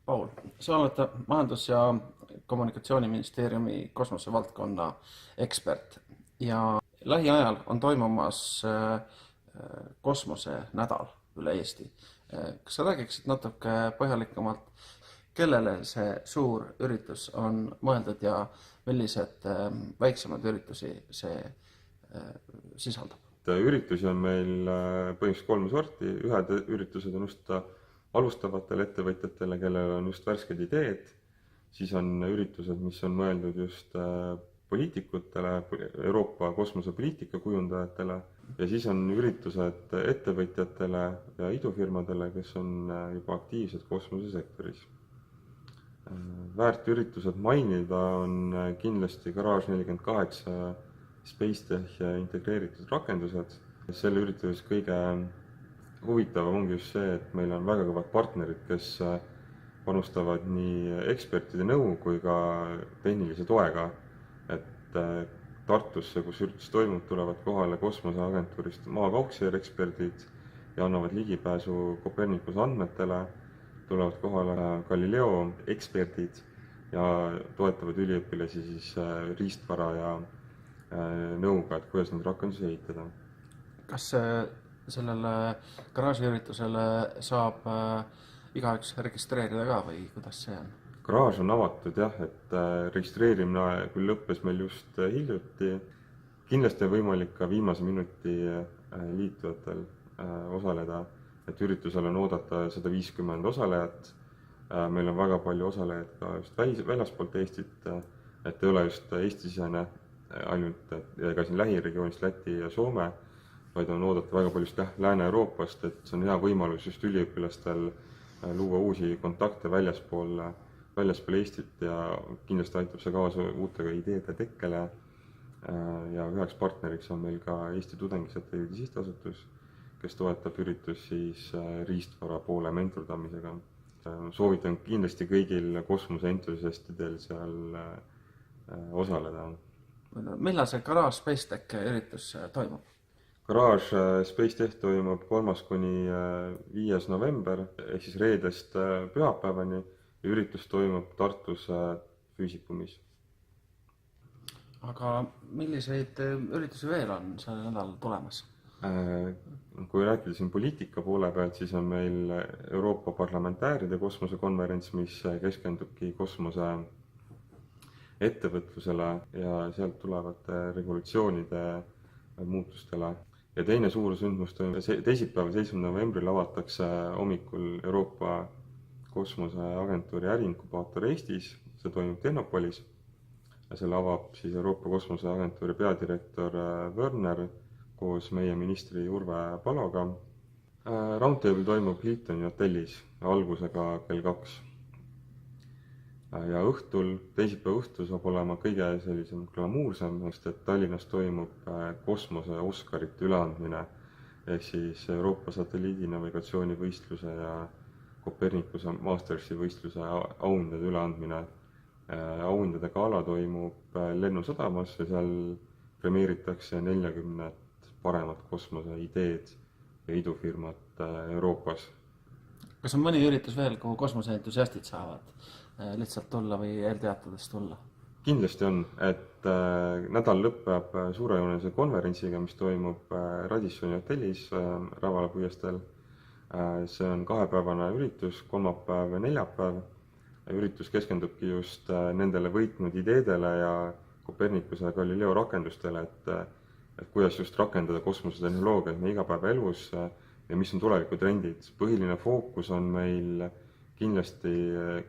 Paul, sa oled Majandus- ja Kommunikatsiooniministeeriumi kosmosevaldkonna ekspert ja lähiajal on toimumas kosmosenädal üle Eesti. Kas sa räägiksid natuke põhjalikumalt, kellele see suur üritus on mõeldud ja millised väiksemad üritusi see sisaldab? Üritusi on meil põhimõtteliselt 3 sorti. Ühed üritused on just alustavatele ettevõtjatele, kellel on just värsked ideed, siis on üritused, mis on mõeldud just poliitikutele, Euroopa kosmosepoliitika kujundajatele, ja siis on üritused ettevõtjatele ja idufirmadele, kes on juba aktiivsed kosmosesektoris. Väärt üritused mainida on kindlasti Garage 48 SpaceTech integreeritud rakendused. Selle ürituses kõige huvitavam ongi just see, et meil on väga kõvad partnerid, kes panustavad nii ekspertide nõu kui ka tehnilise toega, et Tartusse, kus üritus toimub, tulevad kohale kosmoseagentuurist maakaugseire eksperdid ja annavad ligipääsu Copernicuse andmetele, tulevad kohale Galileo eksperdid ja toetavad üliõpilasi siis riistvara ja nõuga, et kuidas neid rakendusi ehitada. Kas sellele garaažiüritusele saab igaüks registreerida ka või kuidas see on? Garaaž on avatud jah, et registreerimine küll lõppes meil just hiljuti. Kindlasti on võimalik ka viimase minuti liitujatel osaleda, et üritusel on oodata 150 osalejat. Meil on väga palju osalejaid ka just väljaspoolt Eestit, et ei ole just Eesti-sisene ainult ega siin lähiregioonist Läti ja Soome, vaid on oodata väga paljust Lääne-Euroopast, et see on hea võimalus just üliõpilastel luua uusi kontakte väljaspool Eestit ja kindlasti aitab see kaasa uutega ideede tekkele. Ja üheks partneriks on meil ka Eesti Tudengisatelliidi sihtasutus, kes toetab üritus siis riistvara poole mentordamisega. Soovitan kindlasti kõigil kosmoseentusiastidel seal osaleda. Millal see Garage SpaceTech üritus toimub? Garage SpaceTech toimub 3.–5. november ehk siis reedest pühapäevani ja üritus toimub Tartus Füüsikumis. Aga milliseid üritusi veel on sellel nädalal tulemas? Kui rääkida siin poliitika poole pealt, siis on meil Euroopa parlamentääride kosmosekonverents, mis keskendubki kosmose ettevõtlusele ja sealt tulevate regulatsioonide muutustele. Ja teine suur sündmus toimub teisipäeval 7. novembril avatakse hommikul Euroopa kosmoseagentuuri äriinkubaator Eestis, see toimub Tehnopolis. Selle avab siis Euroopa kosmoseagentuuri peadirektor Werner koos meie ministri Urve Paloga. Roundtable toimub Hiltoni hotellis algusega kell 2. Ja teisipäeva õhtul saab olema kõige sellisem glamuursem, sest et Tallinnas toimub kosmose Oscarite üleandmine ehk siis Euroopa satelliidinavigatsioonivõistluse ja Copernicuse Mastersi võistluse auhindade üleandmine. Auhindade gala toimub Lennusadamas ja seal premeeritakse 40 paremat kosmoseideed ja idufirmat Euroopas. Kas on mõni üritus veel, kuhu kosmoseentusiastid saavad lihtsalt tulla või eelteatades tulla? Kindlasti on, et nädal lõpeb suurejoonelise konverentsiga, mis toimub Radissoni hotellis Rävala puiesteel. See on 2-päevane üritus, kolmapäev ja neljapäev. Üritus keskendubki just nendele võitnud ideedele ja Copernicuse ja Galileo rakendustele, et kuidas just rakendada kosmosetehnoloogiat meie igapäevaelus ja mis on tulevikutrendid. Põhiline fookus on meil kindlasti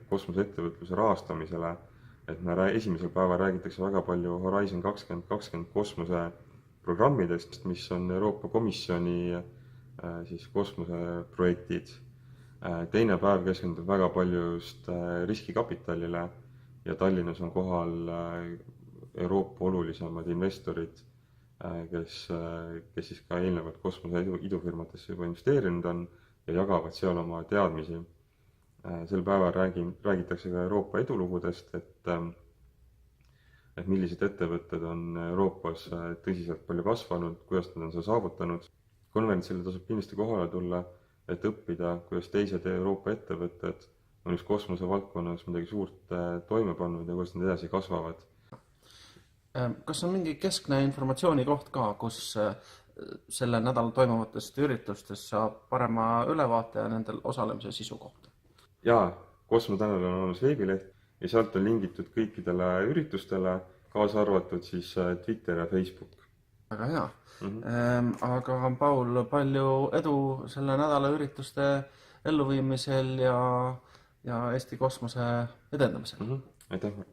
kosmoseettevõtluse rahastamisele, et esimesel päeval räägitakse väga palju Horizon 2020 kosmoseprogrammidest, mis on Euroopa Komisjoni siis kosmoseprojektid. Teine päev keskendub väga palju just riskikapitalile ja Tallinnas on kohal Euroopa olulisemad investorid, kes siis ka eelnevalt kosmose idufirmatesse juba investeerinud on ja jagavad seal oma teadmisi. Sel päeval räägitakse ka Euroopa edulugudest, et millised ettevõtted on Euroopas tõsiselt palju kasvanud, kuidas nad on seda saavutanud. Konverentsile tasub kindlasti kohale tulla, et õppida, kuidas teised Euroopa ettevõtted on just kosmosevaldkonnas midagi suurt toime pannud ja kuidas nad edasi kasvavad. Kas on mingi keskne informatsiooni koht ka, kus selle nädal toimuvatest üritustest saab parema ülevaate ja nendel osalemise sisu kohta? Jaa, Kosmotänavil on olemas veebileht ja sealt on lingitud kõikidele üritustele, kaasa arvatud siis Twitter ja Facebook. Väga hea. Aga Paul, palju edu selle nädala ürituste elluviimisel ja Eesti kosmose edendamisel? Aitäh!